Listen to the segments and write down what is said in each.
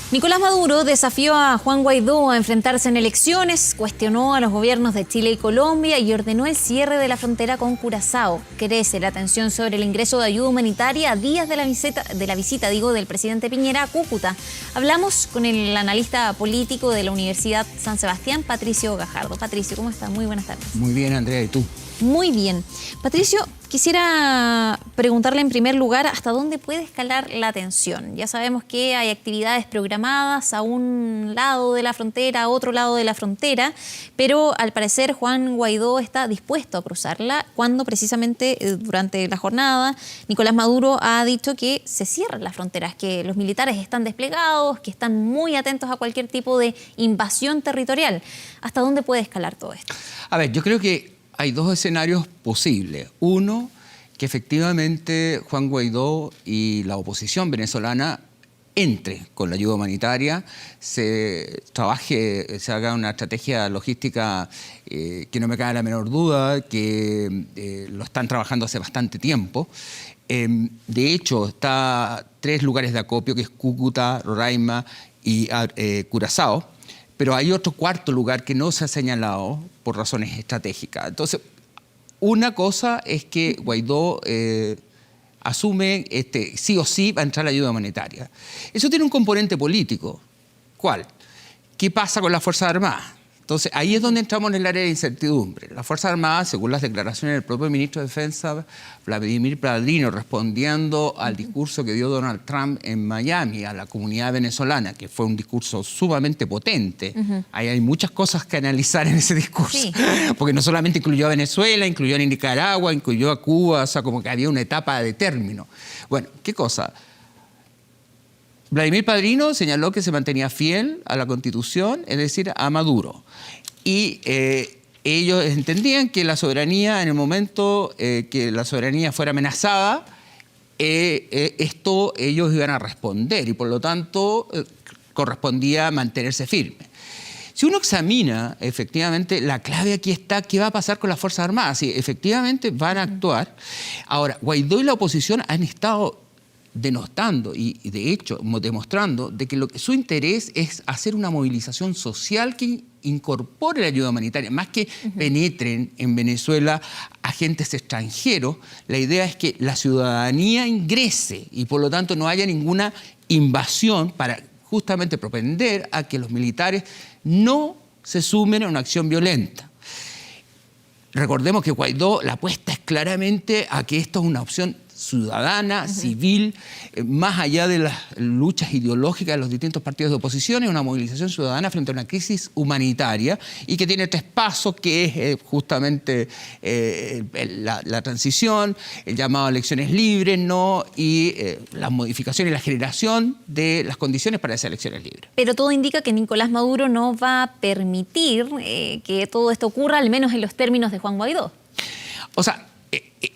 Nicolás Maduro desafió a Juan Guaidó a enfrentarse en elecciones, cuestionó a los gobiernos de Chile y Colombia y ordenó el cierre de la frontera con Curazao. Crece la tensión sobre el ingreso de ayuda humanitaria a días de la visita del presidente Piñera a Cúcuta. Hablamos con el analista político de la Universidad San Sebastián, Patricio Gajardo. Patricio, ¿cómo estás? Muy buenas tardes. Muy bien, Andrea, ¿y tú? Muy bien. Patricio, quisiera preguntarle en primer lugar hasta dónde puede escalar la tensión. Ya sabemos que hay actividades programadas a un lado de la frontera, a otro lado de la frontera, pero al parecer Juan Guaidó está dispuesto a cruzarla cuando precisamente durante la jornada Nicolás Maduro ha dicho que se cierran las fronteras, que los militares están desplegados, que están muy atentos a cualquier tipo de invasión territorial. ¿Hasta dónde puede escalar todo esto? A ver, yo creo que hay dos escenarios posibles. Uno, que efectivamente Juan Guaidó y la oposición venezolana entre con la ayuda humanitaria, se haga una estrategia logística que no me cabe la menor duda, que lo están trabajando hace bastante tiempo. De hecho, está 3 lugares de acopio, que es Cúcuta, Roraima y Curazao. Pero hay otro cuarto lugar que no se ha señalado por razones estratégicas. Entonces, una cosa es que Guaidó asume sí o sí va a entrar la ayuda humanitaria. Eso tiene un componente político. ¿Cuál? ¿Qué pasa con las Fuerzas Armadas? Entonces, ahí es donde entramos en el área de incertidumbre. Las Fuerzas Armadas, según las declaraciones del propio ministro de Defensa, Vladimir Padrino, respondiendo al discurso que dio Donald Trump en Miami a la comunidad venezolana, que fue un discurso sumamente potente. Ahí hay muchas cosas que analizar en ese discurso. Sí. Porque no solamente incluyó a Venezuela, incluyó a Nicaragua, incluyó a Cuba, o sea, como que había una etapa de término. Bueno, ¿qué cosa? Vladimir Padrino señaló que se mantenía fiel a la Constitución, es decir, a Maduro. Y ellos entendían que la soberanía, en el momento que la soberanía fuera amenazada, ellos iban a responder y por lo tanto correspondía mantenerse firme. Si uno examina, efectivamente, la clave aquí está qué va a pasar con las Fuerzas Armadas. Sí, efectivamente van a actuar. Ahora, Guaidó y la oposición han estado denostando y de hecho demostrando de que su interés es hacer una movilización social que incorpore la ayuda humanitaria, más que penetren en Venezuela agentes extranjeros. La idea es que la ciudadanía ingrese y por lo tanto no haya ninguna invasión para justamente propender a que los militares no se sumen a una acción violenta. Recordemos que Guaidó, la apuesta es claramente a que esto es una opción ciudadana, civil, más allá de las luchas ideológicas de los distintos partidos de oposición, es una movilización ciudadana frente a una crisis humanitaria y que tiene 3 pasos, que es justamente la transición, el llamado a elecciones libres, ¿no? Y la modificación y la generación de las condiciones para esas elecciones libres. Pero todo indica que Nicolás Maduro no va a permitir que todo esto ocurra, al menos en los términos de Juan Guaidó. O sea,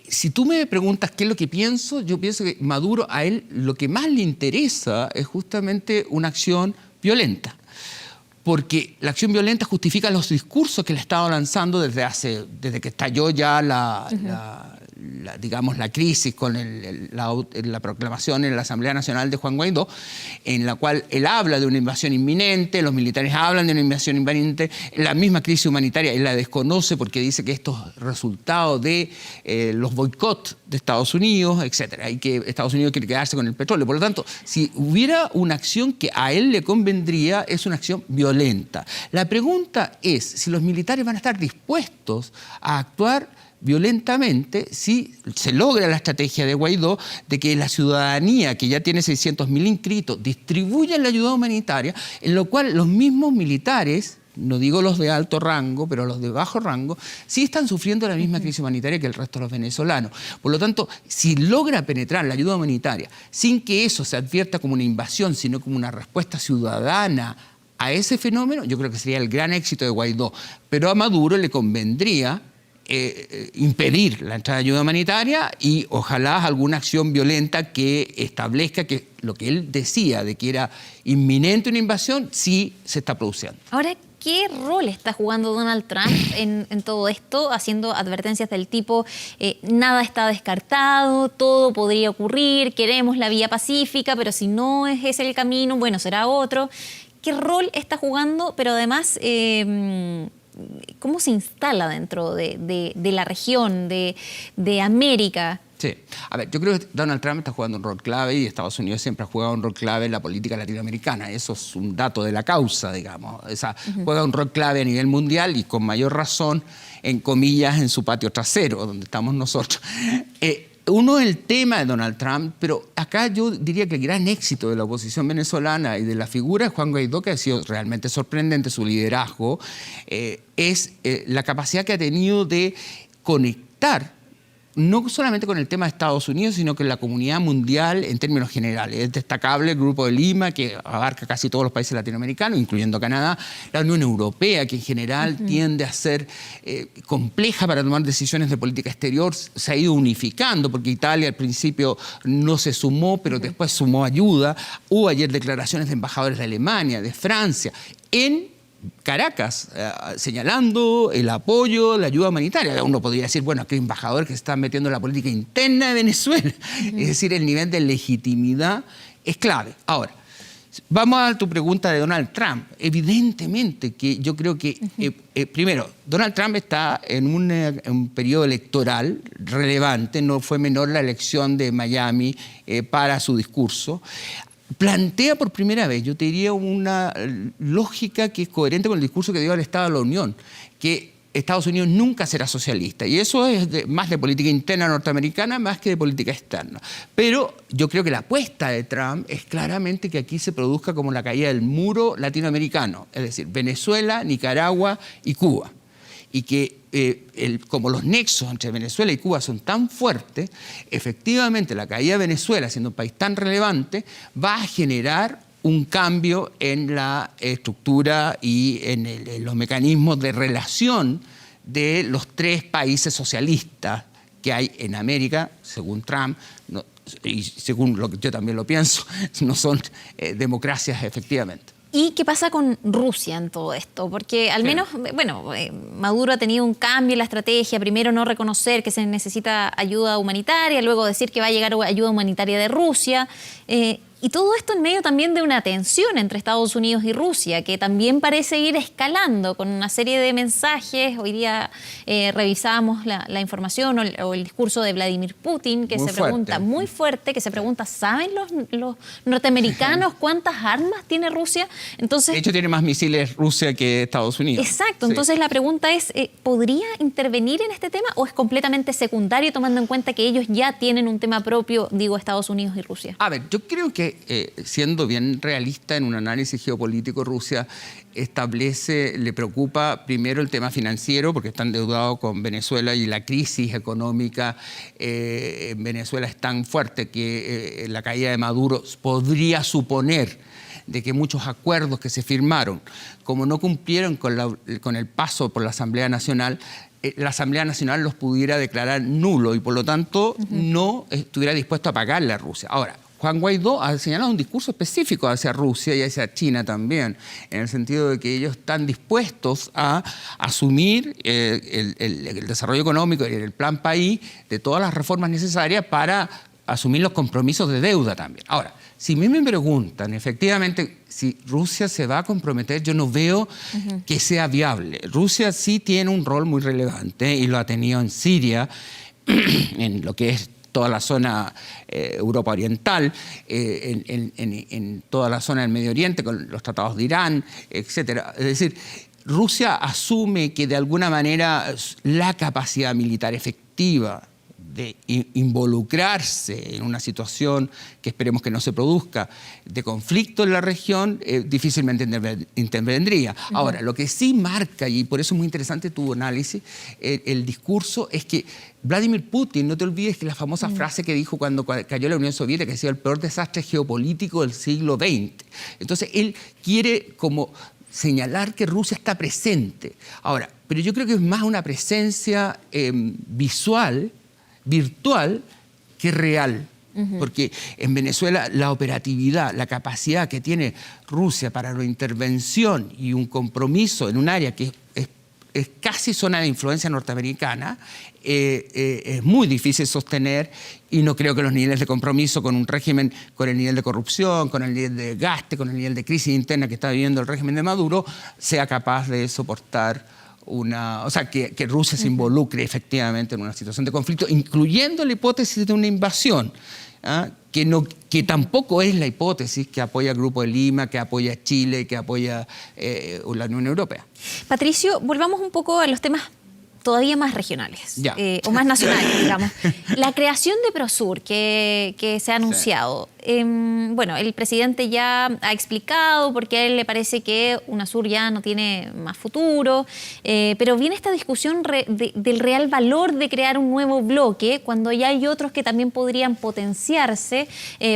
si tú me preguntas qué es lo que pienso, yo pienso que Maduro, a él lo que más le interesa es justamente una acción violenta. Porque la acción violenta justifica los discursos que le ha estado lanzando desde que estalló ya digamos, la crisis con la proclamación en la Asamblea Nacional de Juan Guaidó, en la cual él habla de una invasión inminente, los militares hablan de una invasión inminente, la misma crisis humanitaria él la desconoce porque dice que esto es resultado de los boicots de Estados Unidos, etc. Y que Estados Unidos quiere quedarse con el petróleo. Por lo tanto, si hubiera una acción que a él le convendría, es una acción violenta. La pregunta es si los militares van a estar dispuestos a actuar violentamente si se logra la estrategia de Guaidó de que la ciudadanía, que ya tiene 600.000 inscritos, distribuya la ayuda humanitaria, en lo cual los mismos militares, no digo los de alto rango, pero los de bajo rango, sí están sufriendo la misma crisis humanitaria que el resto de los venezolanos. Por lo tanto, si logra penetrar la ayuda humanitaria sin que eso se advierta como una invasión, sino como una respuesta ciudadana a ese fenómeno, yo creo que sería el gran éxito de Guaidó. Pero a Maduro le convendría impedir la entrada de ayuda humanitaria y ojalá alguna acción violenta que establezca que lo que él decía de que era inminente una invasión, sí se está produciendo. Ahora, ¿qué rol está jugando Donald Trump en todo esto, haciendo advertencias del tipo, nada está descartado, todo podría ocurrir, queremos la vía pacífica, pero si no es ese el camino, bueno, será otro? ¿Qué rol está jugando? Pero además, ¿cómo se instala dentro de la región, de América? Sí. A ver, yo creo que Donald Trump está jugando un rol clave y Estados Unidos siempre ha jugado un rol clave en la política latinoamericana. Eso es un dato de la causa, digamos. O sea, juega un rol clave a nivel mundial y con mayor razón, en comillas, en su patio trasero, donde estamos nosotros. Uno es el tema de Donald Trump, pero acá yo diría que el gran éxito de la oposición venezolana y de la figura de Juan Guaidó, que ha sido realmente sorprendente su liderazgo, es la capacidad que ha tenido de conectar no solamente con el tema de Estados Unidos, sino con la comunidad mundial en términos generales. Es destacable el Grupo de Lima, que abarca casi todos los países latinoamericanos, incluyendo Canadá, la Unión Europea, que en general tiende a ser compleja para tomar decisiones de política exterior, se ha ido unificando, porque Italia al principio no se sumó, pero después sumó ayuda. Hubo ayer declaraciones de embajadores de Alemania, de Francia, en Caracas, señalando el apoyo, la ayuda humanitaria. Uno podría decir, bueno, aquí hay embajadores que se están metiendo en la política interna de Venezuela. Es decir, el nivel de legitimidad es clave. Ahora, vamos a tu pregunta de Donald Trump. Evidentemente que yo creo que, primero, Donald Trump está en un periodo electoral relevante. No fue menor la elección de Miami para su discurso. Plantea por primera vez, yo te diría, una lógica que es coherente con el discurso que dio al Estado de la Unión, que Estados Unidos nunca será socialista. Y eso es más de política interna norteamericana más que de política externa. Pero yo creo que la apuesta de Trump es claramente que aquí se produzca como la caída del muro latinoamericano, es decir, Venezuela, Nicaragua y Cuba. Y que como los nexos entre Venezuela y Cuba son tan fuertes, efectivamente la caída de Venezuela, siendo un país tan relevante, va a generar un cambio en la estructura y en los mecanismos de relación de los tres países socialistas que hay en América, según Trump, no, y según lo que yo también lo pienso, no son democracias efectivamente. ¿Y qué pasa con Rusia en todo esto? Porque al menos, bueno, Maduro ha tenido un cambio en la estrategia. Primero no reconocer que se necesita ayuda humanitaria, luego decir que va a llegar ayuda humanitaria de Rusia. Y todo esto en medio también de una tensión entre Estados Unidos y Rusia, que también parece ir escalando con una serie de mensajes. Hoy día revisábamos la información o el discurso de Vladimir Putin, que se pregunta, muy fuerte, que se pregunta, ¿saben los norteamericanos cuántas armas tiene Rusia? Entonces, de hecho, tiene más misiles Rusia que Estados Unidos. Exacto. Entonces, la pregunta es, ¿podría intervenir en este tema o es completamente secundario, tomando en cuenta que ellos ya tienen un tema propio, digo, Estados Unidos y Rusia? A ver, yo creo que siendo bien realista en un análisis geopolítico, Rusia le preocupa primero el tema financiero, porque está endeudado con Venezuela y la crisis económica en Venezuela es tan fuerte que la caída de Maduro podría suponer de que muchos acuerdos que se firmaron, como no cumplieron con el paso por la Asamblea Nacional los pudiera declarar nulo y por lo tanto no estuviera dispuesto a pagarle a Rusia. Ahora, Juan Guaidó ha señalado un discurso específico hacia Rusia y hacia China también, en el sentido de que ellos están dispuestos a asumir el desarrollo económico y el plan país de todas las reformas necesarias para asumir los compromisos de deuda también. Ahora, si a mí me preguntan efectivamente si Rusia se va a comprometer, yo no veo que sea viable. Rusia sí tiene un rol muy relevante y lo ha tenido en Siria, en lo que es toda la zona Europa Oriental, en toda la zona del Medio Oriente, con los tratados de Irán, etc. Es decir, Rusia asume que de alguna manera la capacidad militar efectiva de involucrarse en una situación que esperemos que no se produzca de conflicto en la región, difícilmente intervendría. Ahora, lo que sí marca, y por eso es muy interesante tu análisis, el discurso, es que Vladimir Putin, no te olvides que la famosa frase que dijo cuando cayó la Unión Soviética, que ha sido el peor desastre geopolítico del siglo XX. Entonces, él quiere como señalar que Rusia está presente. Ahora, pero yo creo que es más una presencia virtual que real. Porque en Venezuela la operatividad, la capacidad que tiene Rusia para la intervención y un compromiso en un área que es casi zona de influencia norteamericana, es muy difícil sostener, y no creo que los niveles de compromiso con un régimen, con el nivel de corrupción, con el nivel de gasto, con el nivel de crisis interna que está viviendo el régimen de Maduro, sea capaz de soportar o sea, que Rusia se involucre efectivamente en una situación de conflicto, incluyendo la hipótesis de una invasión, ¿ah? Que tampoco es la hipótesis que apoya el Grupo de Lima, que apoya Chile, que apoya la Unión Europea. Patricio, volvamos un poco a los temas todavía más regionales, o más nacionales, digamos. La creación de Prosur que se ha anunciado. Sí. Bueno, el presidente ya ha explicado porque a él le parece que UNASUR ya no tiene más futuro, pero viene esta discusión del real valor de crear un nuevo bloque cuando ya hay otros que también podrían potenciarse,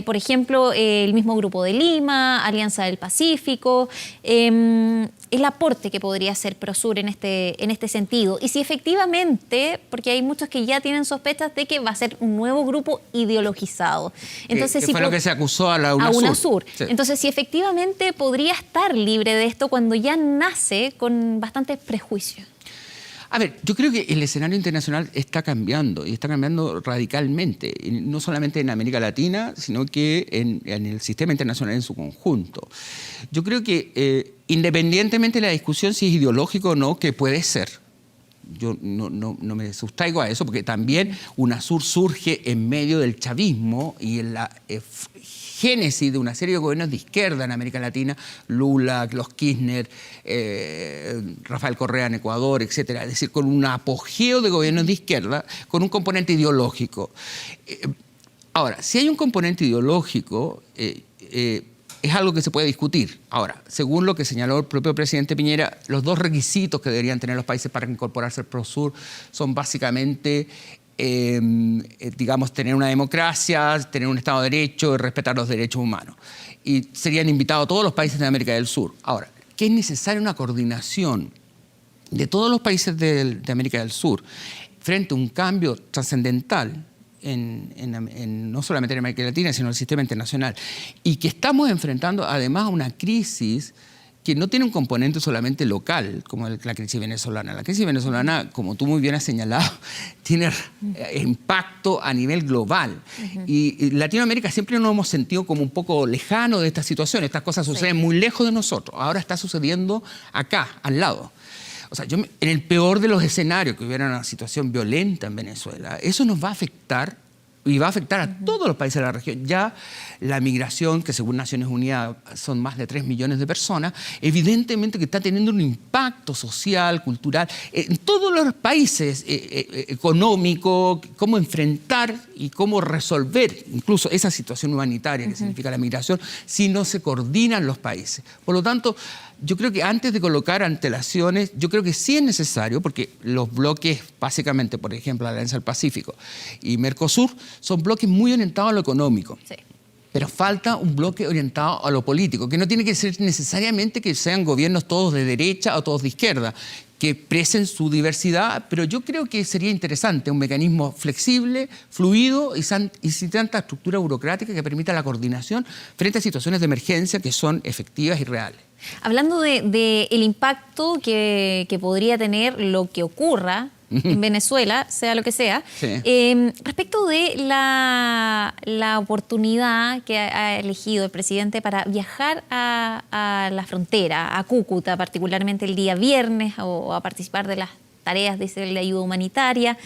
por ejemplo, el mismo Grupo de Lima, Alianza del Pacífico, el aporte que podría hacer Prosur en este sentido. Y si efectivamente, porque hay muchos que ya tienen sospechas de que va a ser un nuevo grupo ideologizado. Entonces, que fue lo que se acusó a la UNASUR. A UNASUR. Sí. Entonces, si efectivamente podría estar libre de esto cuando ya nace con bastantes prejuicios. A ver, yo creo que el escenario internacional está cambiando, y está cambiando radicalmente, y no solamente en América Latina, sino que en el sistema internacional en su conjunto. Yo creo que independientemente de la discusión si es ideológico o no, que puede ser, yo no me sustraigo a eso, porque también UNASUR surge en medio del chavismo y en la génesis de una serie de gobiernos de izquierda en América Latina, Lula, los Kirchner, Rafael Correa en Ecuador, etcétera. Es decir, con un apogeo de gobiernos de izquierda, con un componente ideológico. Ahora, si hay un componente ideológico, es algo que se puede discutir. Ahora, según lo que señaló el propio presidente Piñera, los dos requisitos que deberían tener los países para incorporarse al Prosur son básicamente digamos, tener una democracia, tener un Estado de Derecho y respetar los derechos humanos. Y serían invitados todos los países de América del Sur. Ahora, que es necesaria una coordinación de todos los países de América del Sur frente a un cambio trascendental no solamente en América Latina, sino en el sistema internacional. Y que estamos enfrentando además a una crisis que no tiene un componente solamente local, como la crisis venezolana. La crisis venezolana, como tú muy bien has señalado, tiene impacto a nivel global. Y Latinoamérica siempre nos hemos sentido como un poco lejano de esta situación. Estas cosas suceden muy lejos de nosotros. Ahora está sucediendo acá, al lado. O sea, en el peor de los escenarios, que hubiera una situación violenta en Venezuela, eso nos va a afectar y va a afectar a todos los países de la región. Ya la migración, que según Naciones Unidas son más de 3 millones de personas, evidentemente que está teniendo un impacto social, cultural, en todos los países, económico, cómo enfrentar y cómo resolver incluso esa situación humanitaria que significa la migración, si no se coordinan los países. Por lo tanto, yo creo que antes de colocar antelaciones, yo creo que sí es necesario, porque los bloques, básicamente, por ejemplo, la Alianza del Pacífico y Mercosur, son bloques muy orientados a lo económico. Sí. Pero falta un bloque orientado a lo político, que no tiene que ser necesariamente que sean gobiernos todos de derecha o todos de izquierda, que expresen su diversidad, pero yo creo que sería interesante un mecanismo flexible, fluido y sin tanta estructura burocrática que permita la coordinación frente a situaciones de emergencia que son efectivas y reales. Hablando del impacto que podría tener lo que ocurra en Venezuela, sea lo que sea, sí. Respecto de la oportunidad que ha elegido el presidente para viajar a la frontera, a Cúcuta, particularmente el día viernes, o a participar de las tareas de ayuda humanitaria,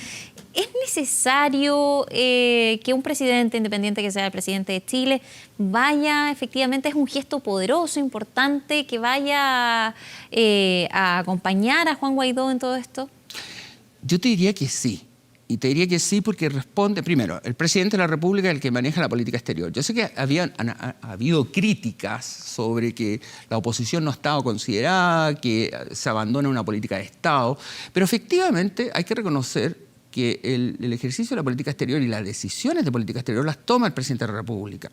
¿es necesario que un presidente, independiente que sea el presidente de Chile, vaya, efectivamente es un gesto poderoso, importante, que vaya a acompañar a Juan Guaidó en todo esto? Yo te diría que sí. Y te diría que sí porque responde, primero, el presidente de la República es el que maneja la política exterior. Yo sé que ha habido críticas sobre que la oposición no ha estado considerada, que se abandona una política de Estado, pero efectivamente hay que reconocer que el ejercicio de la política exterior y las decisiones de política exterior las toma el presidente de la República.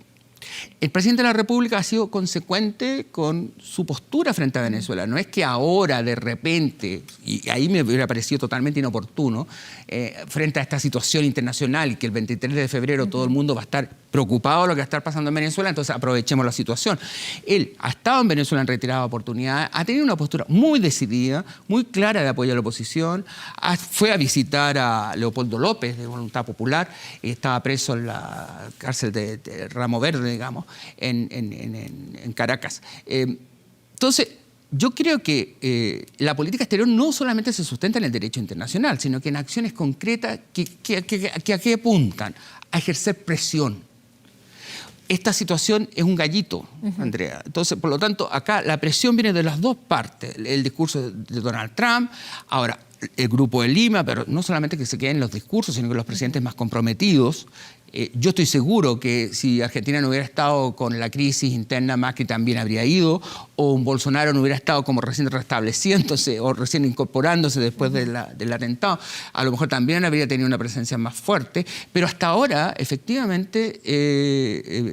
El presidente de la República ha sido consecuente con su postura frente a Venezuela. No es que ahora, de repente, y ahí me hubiera parecido totalmente inoportuno, frente a esta situación internacional y que el 23 de febrero todo el mundo va a estar preocupado de lo que va a estar pasando en Venezuela, entonces aprovechemos la situación. Él ha estado en Venezuela en reiterada oportunidades, ha tenido una postura muy decidida, muy clara de apoyo a la oposición, fue a visitar a Leopoldo López, de Voluntad Popular, estaba preso en la cárcel de Ramo Verde, digamos, en Caracas. Entonces, yo creo que la política exterior no solamente se sustenta en el derecho internacional, sino que en acciones concretas que a qué apuntan, a ejercer presión. Esta situación es un gallito, Andrea. Entonces, por lo tanto, acá la presión viene de las dos partes. El discurso de Donald Trump, ahora el Grupo de Lima, pero no solamente que se queden los discursos, sino que los presidentes más comprometidos. Yo estoy seguro que si Argentina no hubiera estado con la crisis interna, Macri también habría ido, o un Bolsonaro no hubiera estado como recién restableciéndose o recién incorporándose después del atentado, a lo mejor también habría tenido una presencia más fuerte, pero hasta ahora, efectivamente,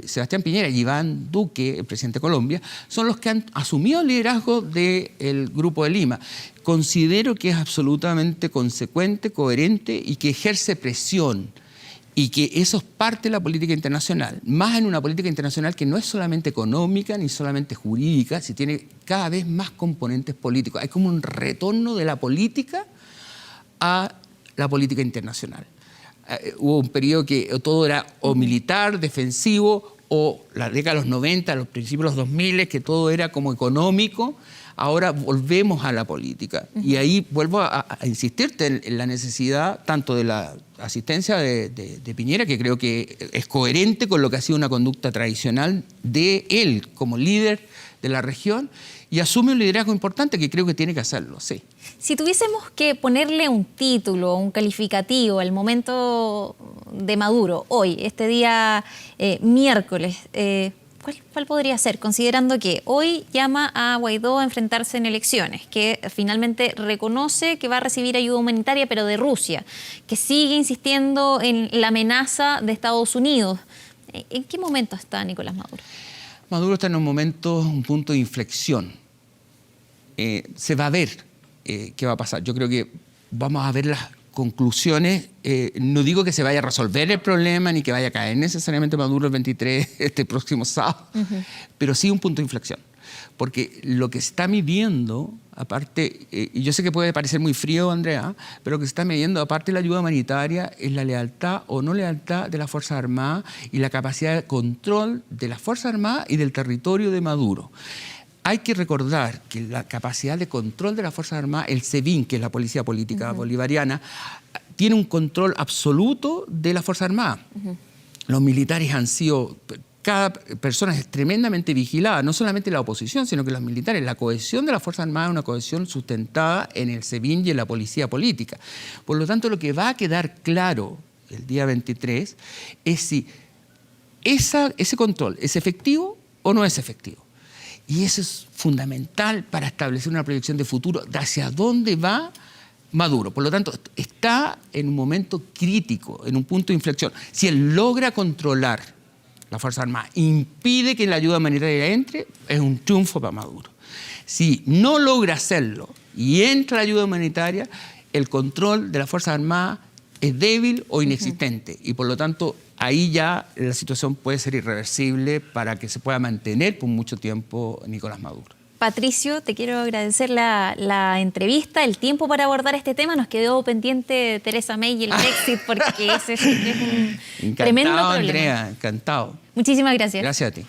Sebastián Piñera y Iván Duque, el presidente de Colombia, son los que han asumido el liderazgo del Grupo de Lima. Considero que es absolutamente consecuente, coherente y que ejerce presión. Y que eso es parte de la política internacional, más en una política internacional que no es solamente económica ni solamente jurídica, sino tiene cada vez más componentes políticos. Hay como un retorno de la política a la política internacional. Hubo un periodo que todo era o militar, defensivo, o la década de los 90, los principios de los 2000, que todo era como económico. Ahora volvemos a la política. Y ahí vuelvo a insistirte en la necesidad tanto de la asistencia de Piñera, que creo que es coherente con lo que ha sido una conducta tradicional de él como líder de la región, y asume un liderazgo importante que creo que tiene que hacerlo, sí. Si tuviésemos que ponerle un título, un calificativo al momento de Maduro, hoy, este día miércoles, ¿cuál podría ser? Considerando que hoy llama a Guaidó a enfrentarse en elecciones, que finalmente reconoce que va a recibir ayuda humanitaria, pero de Rusia, que sigue insistiendo en la amenaza de Estados Unidos. ¿En qué momento está Nicolás Maduro? Maduro está en un punto de inflexión. Se va a ver qué va a pasar. Yo creo que vamos a ver las conclusiones. No digo que se vaya a resolver el problema ni que vaya a caer necesariamente Maduro el 23, este próximo sábado, pero sí un punto de inflexión. Porque lo que se está midiendo, aparte, y yo sé que puede parecer muy frío, Andrea, pero lo que se está midiendo, aparte de la ayuda humanitaria, es la lealtad o no lealtad de las Fuerzas Armadas y la capacidad de control de las Fuerzas Armadas y del territorio de Maduro. Hay que recordar que la capacidad de control de las Fuerzas Armadas, el SEBIN, que es la Policía Política Bolivariana, tiene un control absoluto de las Fuerzas Armadas. Los militares han sido... Cada persona es tremendamente vigilada, no solamente la oposición, sino que los militares. La cohesión de las Fuerzas Armadas es una cohesión sustentada en el SEBIN y en la Policía Política. Por lo tanto, lo que va a quedar claro el día 23 es si ese control es efectivo o no es efectivo. Y eso es fundamental para establecer una proyección de futuro de hacia dónde va Maduro. Por lo tanto, está en un momento crítico, en un punto de inflexión. Si él logra controlar la Fuerza Armada, impide que la ayuda humanitaria entre, es un triunfo para Maduro. Si no logra hacerlo y entra la ayuda humanitaria, el control de las Fuerzas Armadas es débil o inexistente. Y por lo tanto, ahí ya la situación puede ser irreversible para que se pueda mantener por mucho tiempo Nicolás Maduro. Patricio, te quiero agradecer la entrevista, el tiempo para abordar este tema. Nos quedó pendiente Theresa May y el Brexit, porque ese es un tremendo problema. Andrea, encantado. Muchísimas gracias. Gracias a ti.